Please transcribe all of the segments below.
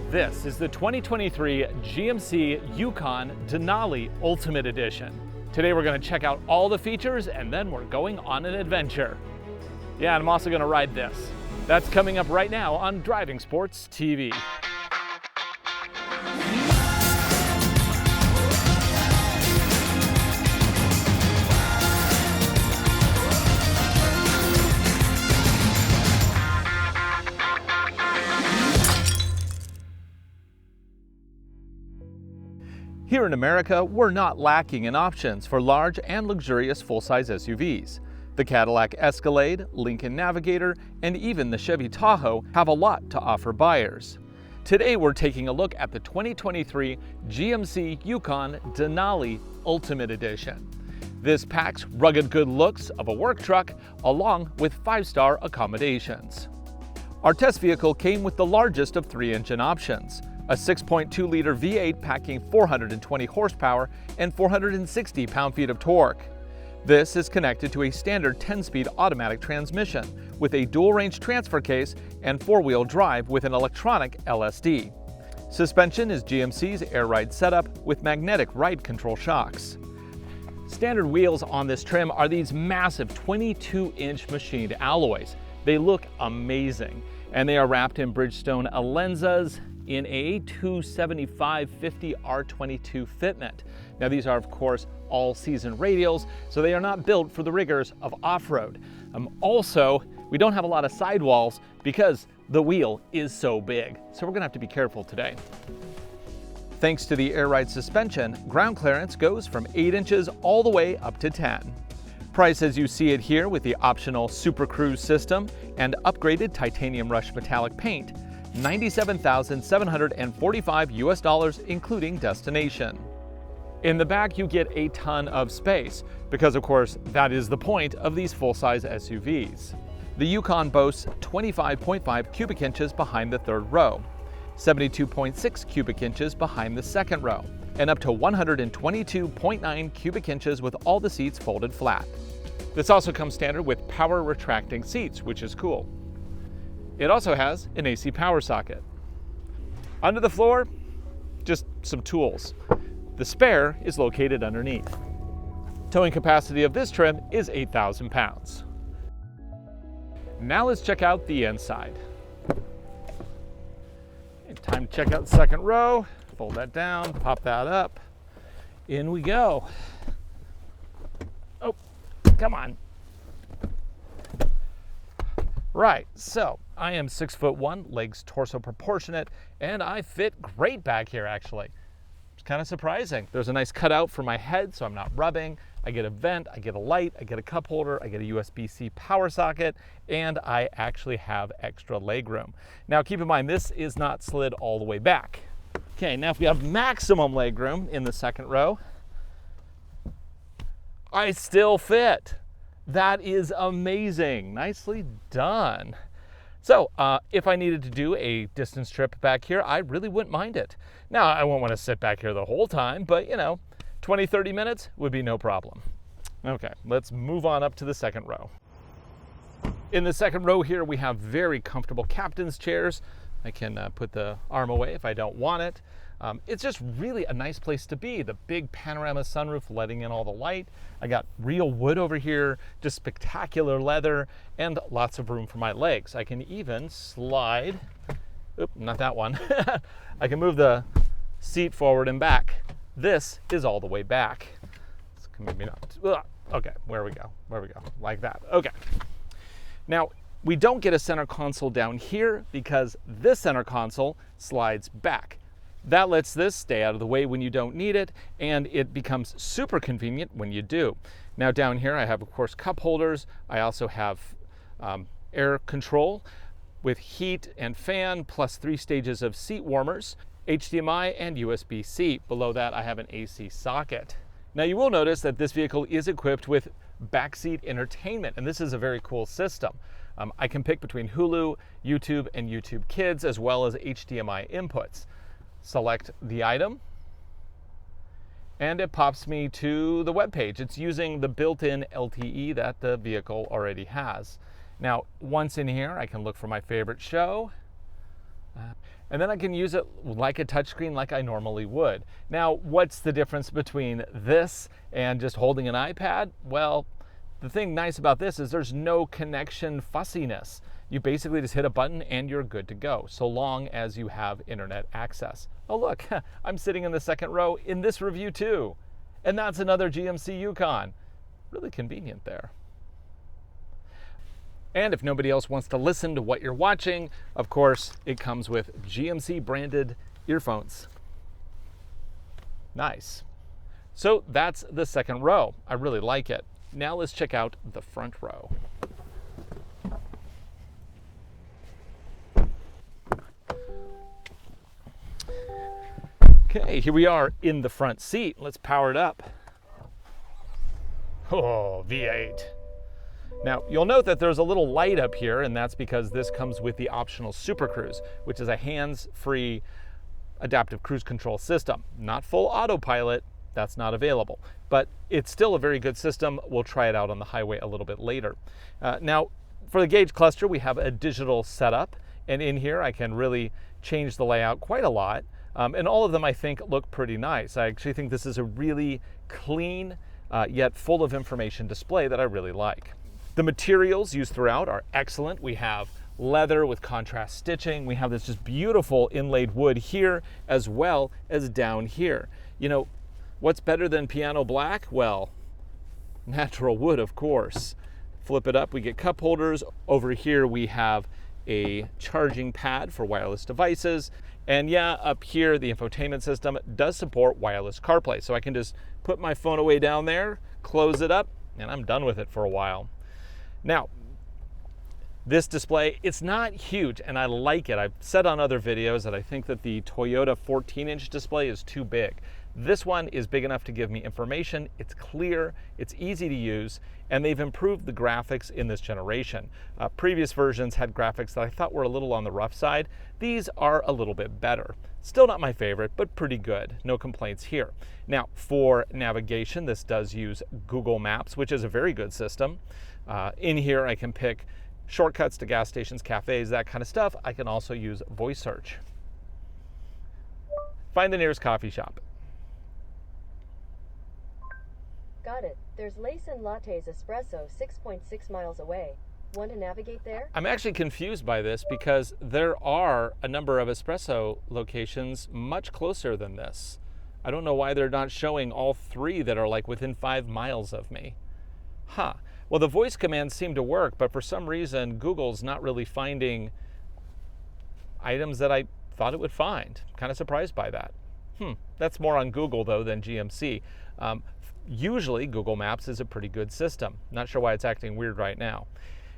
This is the 2023 GMC Yukon Denali Ultimate Edition. Today we're going to check out all the features and then we're going on an adventure. Yeah, and I'm also going to ride this. That's coming up right now on Driving Sports TV. Here in America, we're not lacking in options for large and luxurious full-size SUVs. The Cadillac Escalade, Lincoln Navigator, and even the Chevy Tahoe have a lot to offer buyers. Today we're taking a look at the 2023 GMC Yukon Denali Ultimate Edition. This packs rugged good looks of a work truck along with 5-star accommodations. Our test vehicle came with the largest of 3 engine options. A 6.2-liter V8 packing 420 horsepower and 460 pound-feet of torque. This is connected to a standard 10-speed automatic transmission with a dual-range transfer case and 4-wheel drive with an electronic LSD. Suspension is GMC's Air Ride setup with magnetic ride control shocks. Standard wheels on this trim are these massive 22-inch machined alloys. They look amazing, and they are wrapped in Bridgestone Alenzas in a 275/50 R22 fitment. Now these are of course all-season radials, so they are not built for the rigors of off-road. Also, we don't have a lot of sidewalls because the wheel is so big, so we're gonna have to be careful today. Thanks to the Air Ride suspension, ground clearance goes from 8 inches all the way up to 10. Price as you see it here with the optional Super Cruise system and upgraded titanium rush metallic paint, $97,745 US including destination. In the back you get a ton of space because of course that is the point of these full-size SUVs. The Yukon boasts 25.5 cubic inches behind the third row, 72.6 cubic inches behind the second row, and up to 122.9 cubic inches with all the seats folded flat. This also comes standard with power retracting seats, which is cool. It also has an AC power socket. Under the floor, just some tools. The spare is located underneath. Towing capacity of this trim is 8,000 pounds. Now let's check out the inside. And time to check out the second row. Fold that down, pop that up. In we go. Oh, come on. Right, so I am 6'1", legs torso proportionate, and I fit great back here actually. It's kind of surprising. There's a nice cutout for my head so I'm not rubbing. I get a vent, I get a light, I get a cup holder, I get a USB-C power socket, and I actually have extra leg room. Now keep in mind this is not slid all the way back. Okay, now if we have maximum leg room in the second row, I still fit. That is amazing. Nicely done. So if I needed to do a distance trip back here, I really wouldn't mind it. Now, I won't want to sit back here the whole time, but 20, 30 minutes would be no problem. Okay, let's move on up to the second row. In the second row here, we have very comfortable captain's chairs. I can put the arm away if I don't want it. It's just really a nice place to be. The big panorama sunroof letting in all the light. I got real wood over here, just spectacular leather, and lots of room for my legs. I can even slide, oop, not that one. I can move the seat forward and back. This is all the way back. Maybe not. Okay, where we go, like that. Okay. Now, we don't get a center console down here because this center console slides back. That lets this stay out of the way when you don't need it, and it becomes super convenient when you do. Now down here I have, of course, cup holders. I also have air control with heat and fan, plus 3 stages of seat warmers, HDMI and USB-C. Below that I have an AC socket. Now you will notice that this vehicle is equipped with backseat entertainment, and this is a very cool system. I can pick between Hulu, YouTube, and YouTube Kids, as well as HDMI inputs. Select the item, and it pops me to the web page. It's using the built-in LTE that the vehicle already has. Now, once in here, I can look for my favorite show. And then I can use it like a touchscreen like I normally would. Now, what's the difference between this and just holding an iPad? Well, the thing nice about this is there's no connection fussiness. You basically just hit a button and you're good to go, so long as you have internet access. Oh look, I'm sitting in the second row in this review too. And that's another GMC Yukon. Really convenient there. And if nobody else wants to listen to what you're watching, of course, it comes with GMC branded earphones. Nice. So that's the second row. I really like it. Now let's check out the front row. Okay, here we are in the front seat. Let's power it up. Oh, V8. Now, you'll note that there's a little light up here, and that's because this comes with the optional Super Cruise, which is a hands-free adaptive cruise control system. Not full autopilot, that's not available, but it's still a very good system. We'll try it out on the highway a little bit later. Now, for the gauge cluster, we have a digital setup, and in here I can really change the layout quite a lot, and all of them I think look pretty nice. I actually think this is a really clean, yet full of information display that I really like. The materials used throughout are excellent. We have leather with contrast stitching. We have this just beautiful inlaid wood here as well as down here. You know, what's better than piano black? Well, natural wood, of course. Flip it up, we get cup holders. Over here we have a charging pad for wireless devices. And yeah, up here, the infotainment system does support wireless CarPlay. So I can just put my phone away down there, close it up, and I'm done with it for a while. Now, this display, it's not huge, and I like it. I've said on other videos that I think that the Toyota 14-inch display is too big. This one is big enough to give me information. It's clear, it's easy to use, and they've improved the graphics in this generation. Previous versions had graphics that I thought were a little on the rough side. These are a little bit better. Still not my favorite, but pretty good. No complaints here. Now, for navigation, this does use Google Maps, which is a very good system. In here, I can pick shortcuts to gas stations, cafes, that kind of stuff. I can also use voice search. Find the nearest coffee shop. Got it. There's Lace and Lattes Espresso 6.6 miles away. Want to navigate there? I'm actually confused by this because there are a number of espresso locations much closer than this. I don't know why they're not showing all three that are like within 5 miles of me. Huh. Well, the voice commands seem to work, but for some reason, Google's not really finding items that I thought it would find. Kind of surprised by that. That's more on Google, though, than GMC. Usually, Google Maps is a pretty good system. Not sure why it's acting weird right now.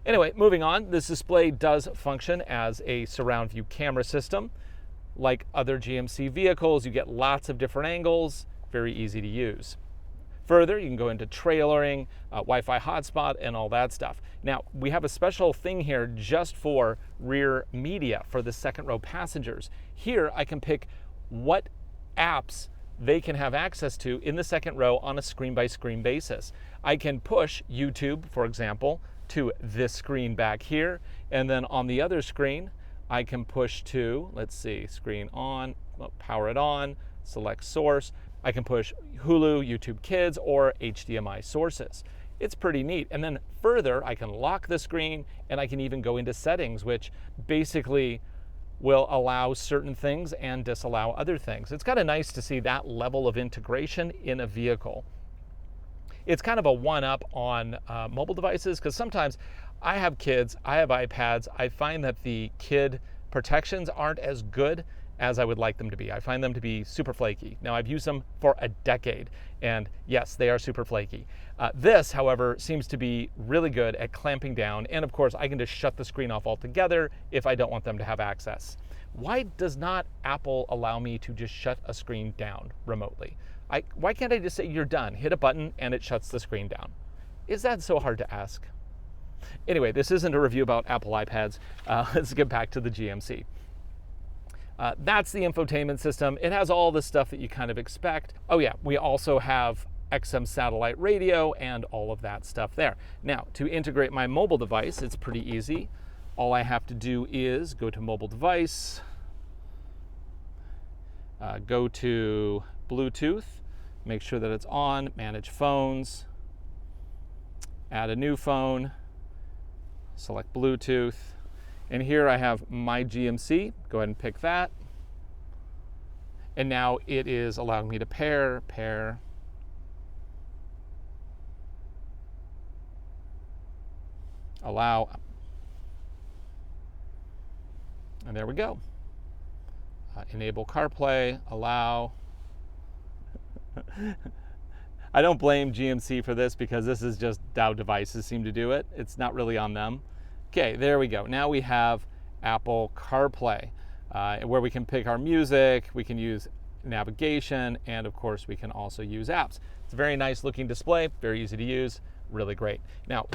Anyway, moving on, this display does function as a surround view camera system. Like other GMC vehicles, you get lots of different angles, very easy to use. Further, you can go into trailering, Wi-Fi hotspot, and all that stuff. Now, we have a special thing here just for rear media for the second row passengers. Here, I can pick what apps they can have access to in the second row on a screen-by-screen basis. I can push YouTube, for example, to this screen back here, and then on the other screen, I can push to, let's see, screen on, power it on, select source. I can push Hulu, YouTube Kids, or HDMI sources. It's pretty neat. And then further, I can lock the screen, and I can even go into settings, which basically will allow certain things and disallow other things. It's kind of nice to see that level of integration in a vehicle. It's kind of a one-up on mobile devices, because sometimes I have kids, I have iPads, I find that the kid protections aren't as good as I would like them to be. I find them to be super flaky. Now, I've used them for a decade, and yes, they are super flaky. This, however, seems to be really good at clamping down, and of course, I can just shut the screen off altogether if I don't want them to have access. Why does not Apple allow me to just shut a screen down remotely? Why can't I just say you're done, hit a button, and it shuts the screen down? Is that so hard to ask? Anyway, this isn't a review about Apple iPads. Let's get back to the GMC. That's the infotainment system. It has all the stuff that you kind of expect. Oh yeah, we also have XM satellite radio and all of that stuff there. Now, to integrate my mobile device, it's pretty easy. All I have to do is go to mobile device, Go to Bluetooth, make sure that it's on, manage phones, add a new phone, select Bluetooth, and here I have my GMC. Go ahead and pick that. And now it is allowing me to pair, allow, and there we go. Enable CarPlay, allow. I don't blame GMC for this because this is just how devices seem to do it. It's not really on them. Okay, there we go. Now we have Apple CarPlay, where we can pick our music, we can use navigation, and of course we can also use apps. It's a very nice looking display, very easy to use, really great. Now,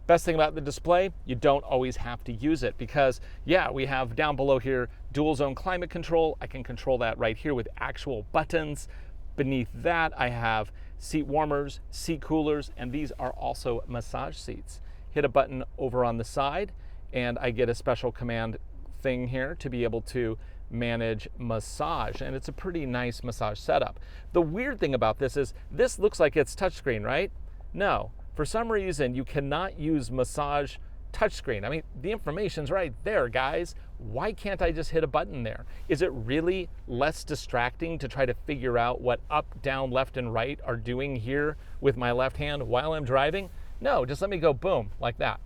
best thing about the display, you don't always have to use it because, yeah, we have down below here dual zone climate control. I can control that right here with actual buttons. Beneath that, I have seat warmers, seat coolers, and these are also massage seats. Hit a button over on the side, and I get a special command thing here to be able to manage massage, and it's a pretty nice massage setup. The weird thing about this is this looks like it's touchscreen, right? No. For some reason, you cannot use massage touchscreen. I mean, the information's right there, guys. Why can't I just hit a button there? Is it really less distracting to try to figure out what up, down, left, and right are doing here with my left hand while I'm driving? No, just let me go boom, like that.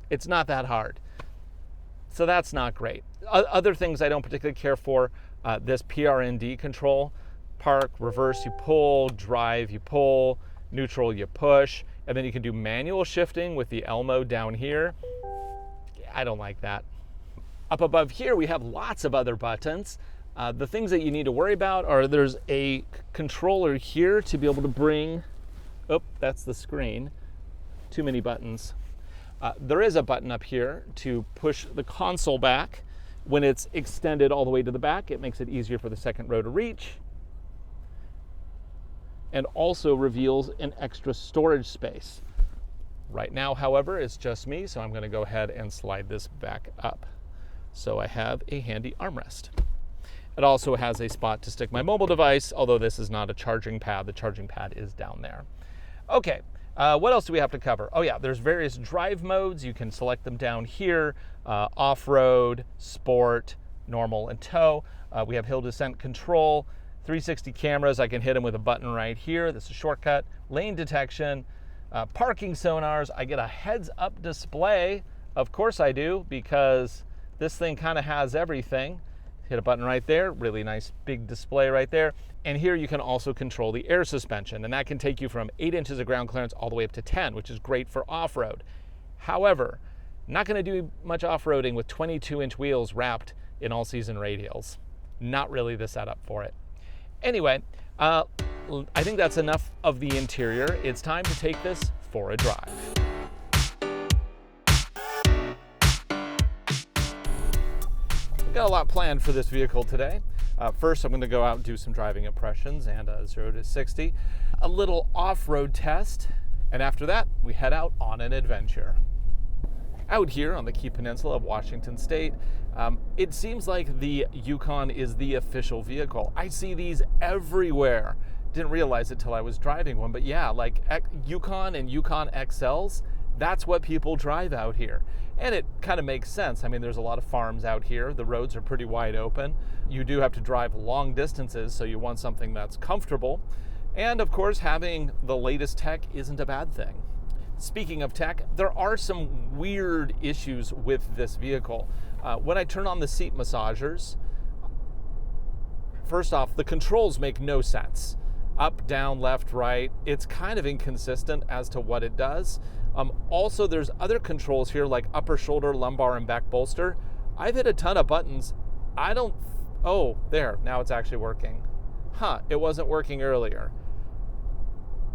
It's not that hard. So that's not great. Other things I don't particularly care for, this PRND control. Park, reverse, you pull, drive, you pull, neutral, you push. And then you can do manual shifting with the L mode down here. I don't like that. Up above here, we have lots of other buttons. The things that you need to worry about are there's a controller here to be able to bring, oh, that's the screen. Too many buttons. There is a button up here to push the console back. When it's extended all the way to the back, it makes it easier for the second row to reach. And also reveals an extra storage space. Right now, however, it's just me, so I'm going to go ahead and slide this back up. So I have a handy armrest. It also has a spot to stick my mobile device, although this is not a charging pad. The charging pad is down there. Okay, what else do we have to cover? Oh yeah, there's various drive modes. You can select them down here. Off-road, sport, normal, and tow. We have hill descent control. 360 cameras, I can hit them with a button right here. This is a shortcut. Lane detection, parking sonars. I get a heads-up display. Of course I do, because this thing kind of has everything. Hit a button right there. Really nice big display right there. And here you can also control the air suspension, and that can take you from 8 inches of ground clearance all the way up to 10, which is great for off-road. However, not going to do much off-roading with 22-inch wheels wrapped in all-season radials. Not really the setup for it. Anyway, I think that's enough of the interior. It's time to take this for a drive. We've got a lot planned for this vehicle today. First, I'm going to go out and do some driving impressions and 0 to 60, a little off-road test, and after that, we head out on an adventure. Out here on the Key Peninsula of Washington State, it seems like the Yukon is the official vehicle. I see these everywhere. Didn't realize it till I was driving one, but yeah, like Yukon and Yukon XLs, that's what people drive out here. And it kind of makes sense. I mean, there's a lot of farms out here. The roads are pretty wide open. You do have to drive long distances, so you want something that's comfortable. And of course, having the latest tech isn't a bad thing. Speaking of tech, there are some weird issues with this vehicle. When I turn on the seat massagers, first off, the controls make no sense. Up, down, left, right. It's kind of inconsistent as to what it does. Also, there's other controls here like upper shoulder, lumbar, and back bolster. I've hit a ton of buttons. Oh, there, now it's actually working. It wasn't working earlier,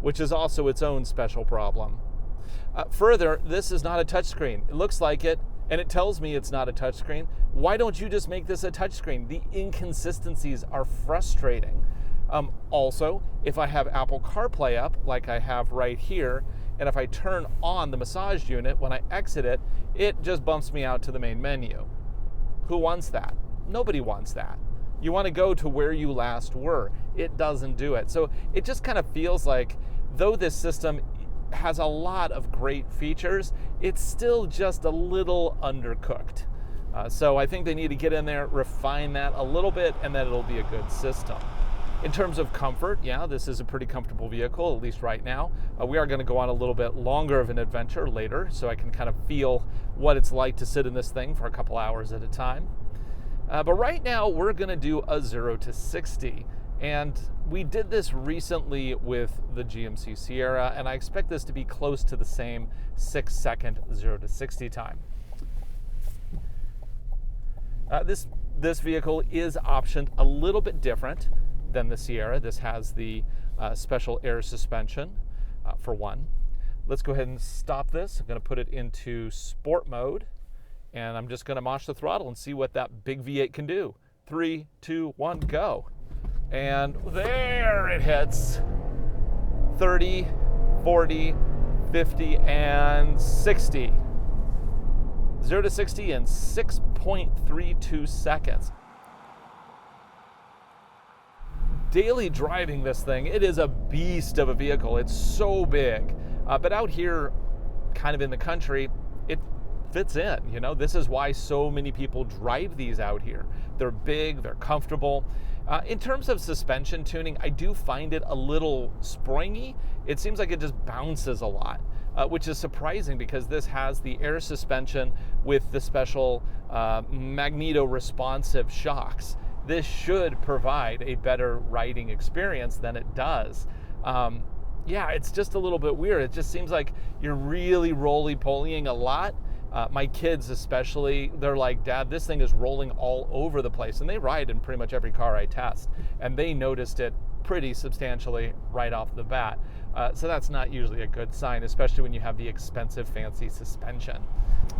which is also its own special problem. Further, this is not a touchscreen. It looks like it, and it tells me it's not a touchscreen. Why don't you just make this a touchscreen? The inconsistencies are frustrating. Also, if I have Apple CarPlay up, like I have right here, and if I turn on the massage unit, when I exit it, it just bumps me out to the main menu. Who wants that? Nobody wants that. You want to go to where you last were. It doesn't do it. So it just kind of feels like, though this system has a lot of great features, it's still just a little undercooked. So I think they need to get in there, refine that a little bit, and then it'll be a good system. In terms of comfort, yeah, this is a pretty comfortable vehicle, at least right now. We are going to go on a little bit longer of an adventure later, so I can kind of feel what it's like to sit in this thing for a couple hours at a time. But right now, we're going to do a 0 to 60. And we did this recently with the GMC Sierra, and I expect this to be close to the same 6-second 0 to 60 time. This vehicle is optioned a little bit different than the Sierra. This has the special air suspension for one. Let's go ahead and stop this. I'm going to put it into sport mode, and I'm just going to mash the throttle and see what that big V8 can do. 3, 2, 1, go. And there it hits. 30, 40, 50, and 60. 0 to 60 in 6.32 seconds. Daily driving this thing, it is a beast of a vehicle. It's so big. But out here, kind of in the country, it fits in. You know, this is why so many people drive these out here. They're big, they're comfortable. In terms of suspension tuning, I do find it a little springy. It seems like it just bounces a lot, which is surprising because this has the air suspension with the special magneto-responsive shocks. This should provide a better riding experience than it does. Yeah, it's just a little bit weird. It just seems like you're really roly-polying a lot. My kids especially, they're like, Dad, this thing is rolling all over the place. And they ride in pretty much every car I test. And they noticed it pretty substantially right off the bat. So that's not usually a good sign, especially when you have the expensive, fancy suspension.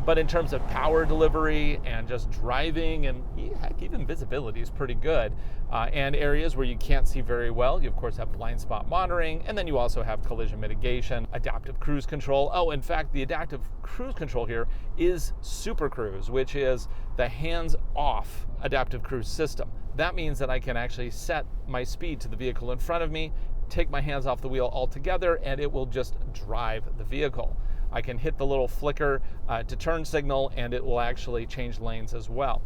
But in terms of power delivery and just driving, and heck, even visibility is pretty good. And areas where you can't see very well, you of course have blind spot monitoring, and then you also have collision mitigation, adaptive cruise control. Oh, in fact, the adaptive cruise control here is Super Cruise, which is the hands-off adaptive cruise system. That means that I can actually set my speed to the vehicle in front of me, take my hands off the wheel altogether, and it will just drive the vehicle. I can hit the little flicker to turn signal, and it will actually change lanes as well.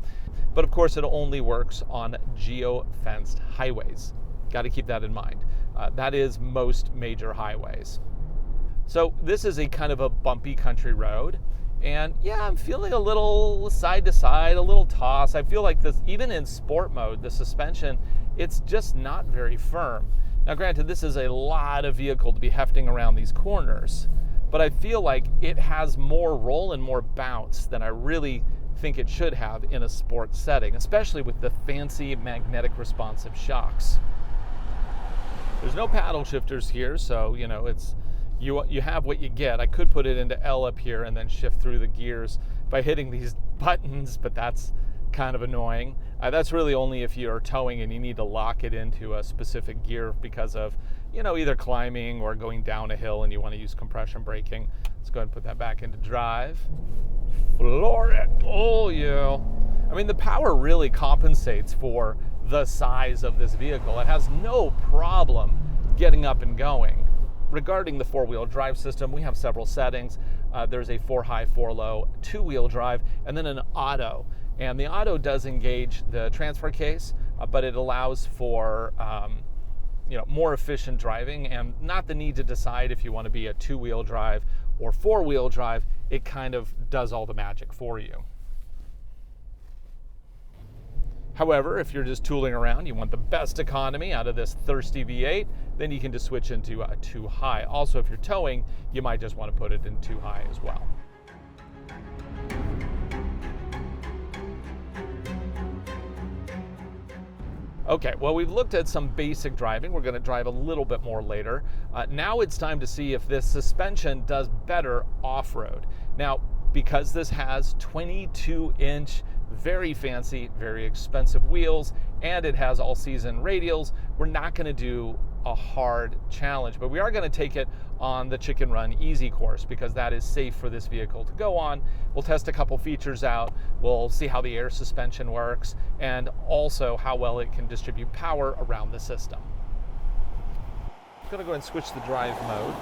But of course, it only works on geo-fenced highways. Got to keep that in mind. That is most major highways. So this is a kind of a bumpy country road. And yeah, I'm feeling a little side to side, a little toss. I feel like this, even in sport mode, the suspension, it's just not very firm. Now granted, this is a lot of vehicle to be hefting around these corners, but I feel like it has more roll and more bounce than I really think it should have in a sport setting, especially with the fancy magnetic responsive shocks. There's no paddle shifters here, so you know, it's you have what you get. I could put it into L up here and then shift through the gears by hitting these buttons, but that's kind of annoying. That's really only if you're towing and you need to lock it into a specific gear because of, you know, either climbing or going down a hill and you want to use compression braking. Let's go ahead and put that back into drive. Floor it. Oh yeah. I mean, the power really compensates for the size of this vehicle. It has no problem getting up and going. Regarding the four-wheel drive system, we have several settings. There's a 4-high, 4-low, two-wheel drive, and then an auto. And the auto does engage the transfer case, but it allows for more efficient driving and not the need to decide if you want to be a two-wheel drive or four-wheel drive. It kind of does all the magic for you. However, if you're just tooling around, you want the best economy out of this thirsty V8, then you can just switch into a 2-high. Also, if you're towing, you might just want to put it in 2-high as well. Okay, well, we've looked at some basic driving. We're going to drive a little bit more later. Now it's time to see if this suspension does better off-road. Now, because this has 22-inch, very fancy, very expensive wheels, and it has all-season radials, we're not going to do a hard challenge, but we are going to take it on the Chicken Run Easy course because that is safe for this vehicle to go on. We'll test a couple features out. We'll see how the air suspension works and also how well it can distribute power around the system. I'm going to go ahead and switch the drive mode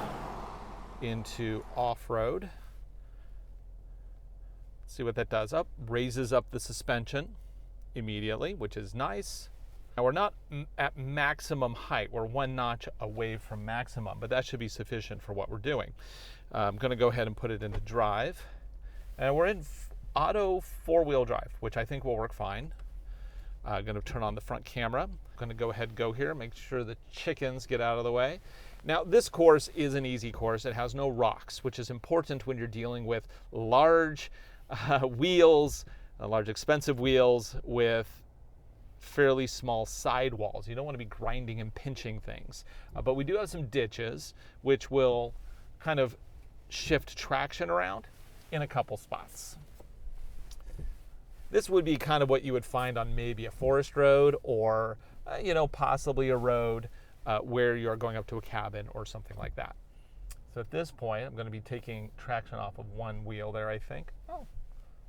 into off-road. See what that does. Raises up the suspension immediately, which is nice. Now we're not at maximum height. We're one notch away from maximum, but that should be sufficient for what we're doing. I'm going to go ahead and put it into drive. And we're in auto four-wheel drive, which I think will work fine. I'm going to turn on the front camera. I'm going to go ahead and go here, make sure the chickens get out of the way. Now this course is an easy course. It has no rocks, which is important when you're dealing with large wheels, large expensive wheels with fairly small sidewalls. You don't want to be grinding and pinching things. But we do have some ditches, which will kind of shift traction around in a couple spots. This would be kind of what you would find on maybe a forest road or, possibly a road where you're going up to a cabin or something like that. So at this point, I'm going to be taking traction off of one wheel there, I think. Oh.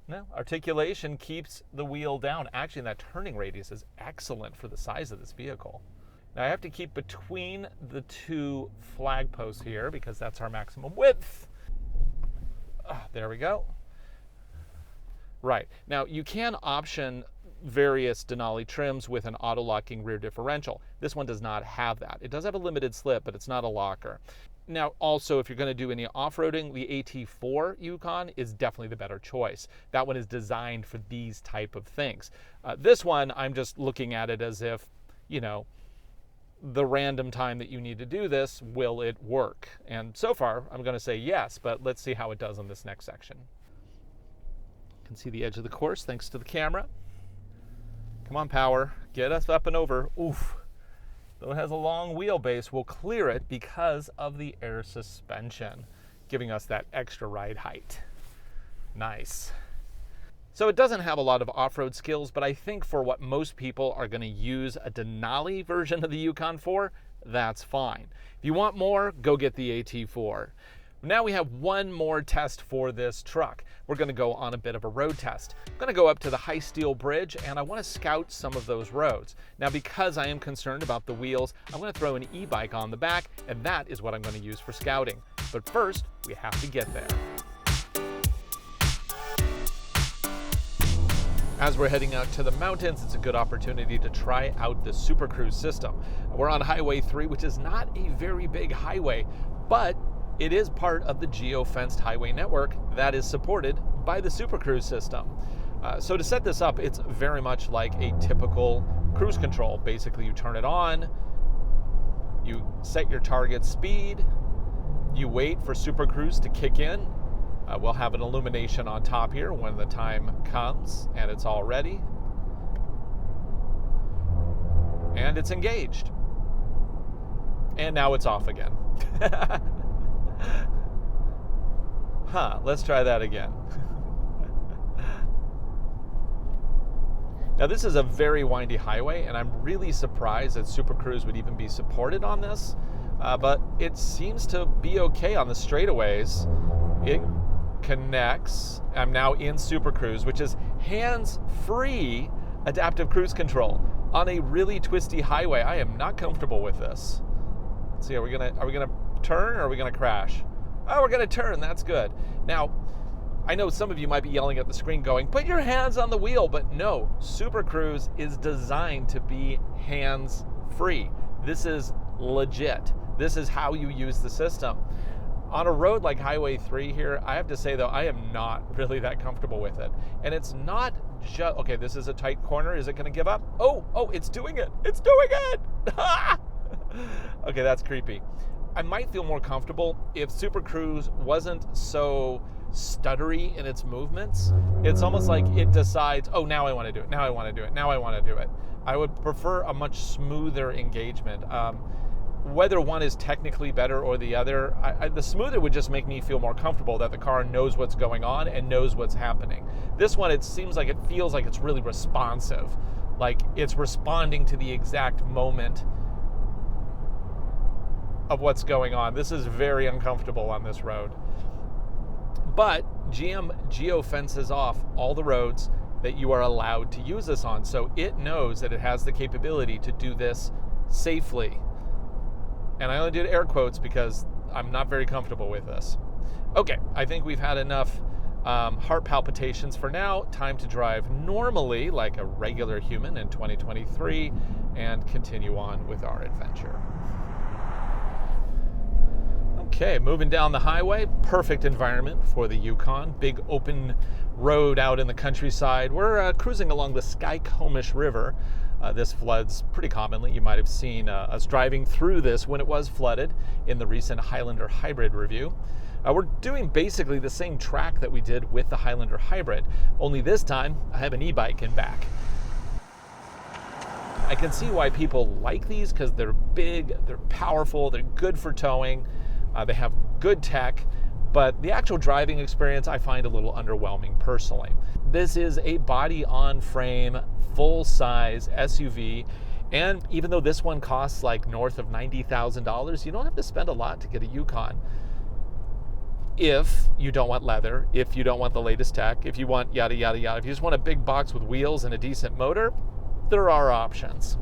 No, articulation keeps the wheel down. Actually, that turning radius is excellent for the size of this vehicle. Now I have to keep between the two flag posts here because that's our maximum width. There we go. Right, now you can option various Denali trims with an auto-locking rear differential. This one does not have that. It does have a limited slip, but it's not a locker. Now, also, if you're going to do any off-roading, the AT4 Yukon is definitely the better choice. That one is designed for these type of things. This one, I'm just looking at it as if, the random time that you need to do this, will it work? And so far, I'm going to say yes, but let's see how it does on this next section. You can see the edge of the course thanks to the camera. Come on, power. Get us up and over. Oof. Though it has a long wheelbase, we'll clear it because of the air suspension, giving us that extra ride height. Nice. So it doesn't have a lot of off-road skills, but I think for what most people are going to use a Denali version of the Yukon for, that's fine. If you want more, go get the AT4. Now we have one more test for this truck. We're going to go on a bit of a road test. I'm going to go up to the High Steel Bridge and I want to scout some of those roads. Now because I am concerned about the wheels, I'm going to throw an e-bike on the back and that is what I'm going to use for scouting. But first, we have to get there. As we're heading out to the mountains, it's a good opportunity to try out the Super Cruise system. We're on Highway 3, which is not a very big highway, but it is part of the geo-fenced highway network that is supported by the Super Cruise system. So to set this up, it's very much like a typical cruise control. Basically, you turn it on, you set your target speed, you wait for Super Cruise to kick in. We'll have an illumination on top here when the time comes, and it's all ready. And it's engaged. And now it's off again. Let's try that again. Now this is a very windy highway and I'm really surprised that Super Cruise would even be supported on this, but it seems to be okay on the straightaways. It connects. I'm now in Super Cruise, which is hands-free adaptive cruise control on a really twisty highway. I am not comfortable with this. Let's see, are we gonna turn or are we gonna crash? Oh, we're gonna turn, that's good. Now, I know some of you might be yelling at the screen going, put your hands on the wheel, but no, Super Cruise is designed to be hands-free. This is legit. This is how you use the system. On a road like Highway 3 here, I have to say though, I am not really that comfortable with it. And it's not just, okay, this is a tight corner. Is it gonna give up? Oh, it's doing it. It's doing it. Okay, that's creepy. I might feel more comfortable if Super Cruise wasn't so stuttery in its movements. It's almost like it decides, oh, now I want to do it. Now I want to do it. Now I want to do it. I would prefer a much smoother engagement. Whether one is technically better or the other, the smoother would just make me feel more comfortable that the car knows what's going on and knows what's happening. This one, it seems like it feels like it's really responsive, like it's responding to the exact moment of what's going on. This is very uncomfortable on this road. But GM geofences off all the roads that you are allowed to use this on, so it knows that it has the capability to do this safely. And I only did air quotes because I'm not very comfortable with this. Okay, I think we've had enough heart palpitations for now. Time to drive normally like a regular human in 2023 and continue on with our adventure. Okay, moving down the highway, perfect environment for the Yukon. Big open road out in the countryside. We're cruising along the Skykomish River. This floods pretty commonly. You might have seen us driving through this when it was flooded in the recent Highlander Hybrid review. We're doing basically the same track that we did with the Highlander Hybrid, only this time I have an e-bike in back. I can see why people like these because they're big, they're powerful, they're good for towing, they have good tech, but the actual driving experience I find a little underwhelming personally. This is a body-on-frame, full-size SUV, and even though this one costs like north of $90,000, you don't have to spend a lot to get a Yukon. If you don't want leather, if you don't want the latest tech, if you want yada yada yada, if you just want a big box with wheels and a decent motor, there are options.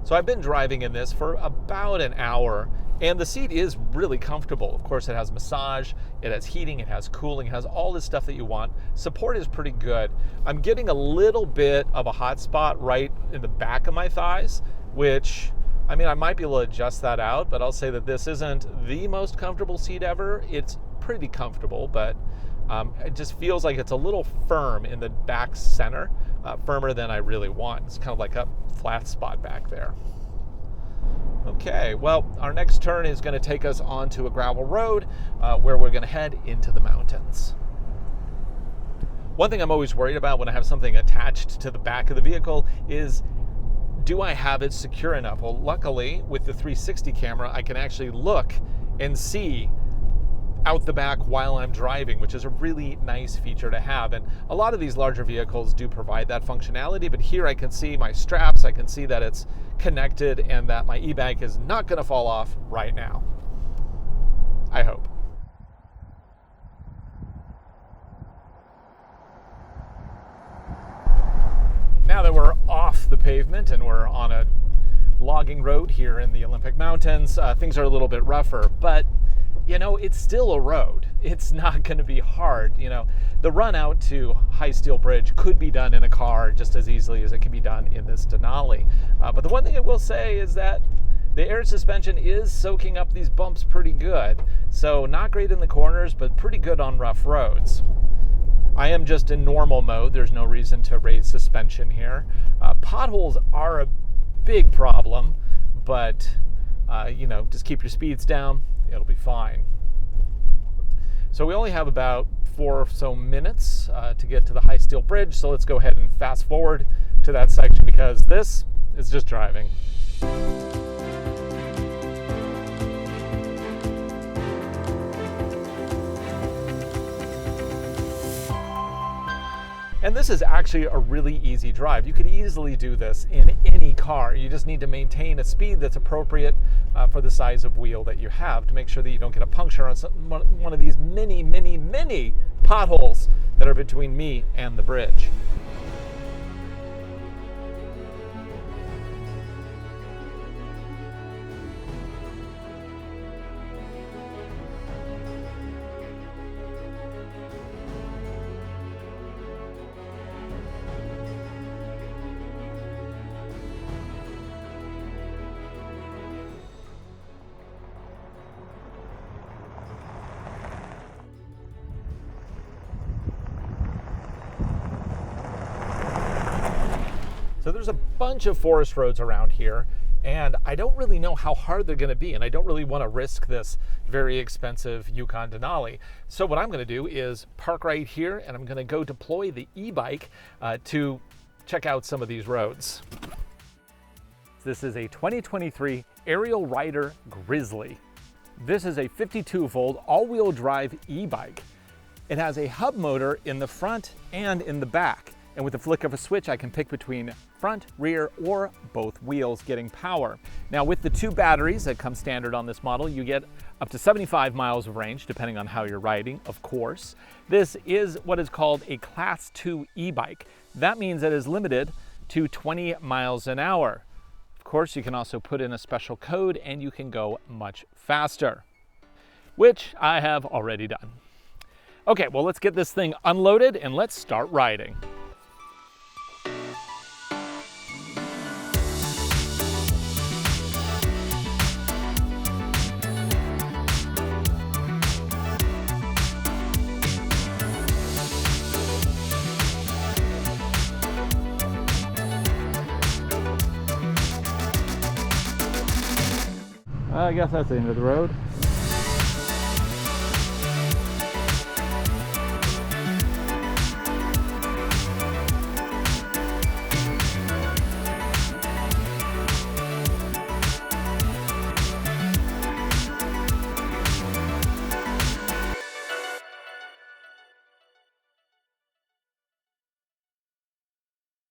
So I've been driving in this for about an hour, and the seat is really comfortable. Of course, it has massage, it has heating, it has cooling, it has all this stuff that you want. Support is pretty good. I'm getting a little bit of a hot spot right in the back of my thighs, which, I mean, I might be able to adjust that out, but I'll say that this isn't the most comfortable seat ever. It's pretty comfortable, but it just feels like it's a little firm in the back center, firmer than I really want. It's kind of like a flat spot back there. Okay, well, our next turn is going to take us onto a gravel road where we're going to head into the mountains. One thing I'm always worried about when I have something attached to the back of the vehicle is, do I have it secure enough? Well, luckily, with the 360 camera, I can actually look and see out the back while I'm driving, which is a really nice feature to have. And a lot of these larger vehicles do provide that functionality, but here I can see my straps, I can see that it's connected and that my e-bike is not going to fall off right now. I hope. Now that we're off the pavement and we're on a logging road here in the Olympic Mountains, things are a little bit rougher, but you know, it's still a road. It's not going to be hard. You know, the run out to High Steel Bridge could be done in a car just as easily as it can be done in this Denali. But the one thing I will say is that the air suspension is soaking up these bumps pretty good. So not great in the corners, but pretty good on rough roads. I am just in normal mode. There's no reason to raise suspension here. Potholes are a big problem, but you know, just keep your speeds down. It'll be fine. So we only have about 4 or so minutes to get to the High Steel Bridge. So let's go ahead and fast forward to that section because this is just driving. And this is actually a really easy drive. You could easily do this in any car. You just need to maintain a speed that's appropriate for the size of wheel that you have to make sure that you don't get a puncture on one of these many potholes that are between me and the bridge. So there's a bunch of forest roads around here, and I don't really know how hard they're going to be, and I don't really want to risk this very expensive Yukon Denali. So what I'm going to do is park right here, and I'm going to go deploy the e-bike to check out some of these roads. This is a 2023 Ariel Rider Grizzly. This is a 52-volt all-wheel drive e-bike. It has a hub motor in the front and in the back. And with the flick of a switch, I can pick between front, rear, or both wheels getting power. Now with the 2 batteries that come standard on this model, you get up to 75 miles of range, depending on how you're riding, of course. This is what is called a Class 2 e-bike. That means it is limited to 20 miles an hour. Of course, you can also put in a special code and you can go much faster, which I have already done. Okay, well, let's get this thing unloaded and let's start riding. I guess that's the end of the road.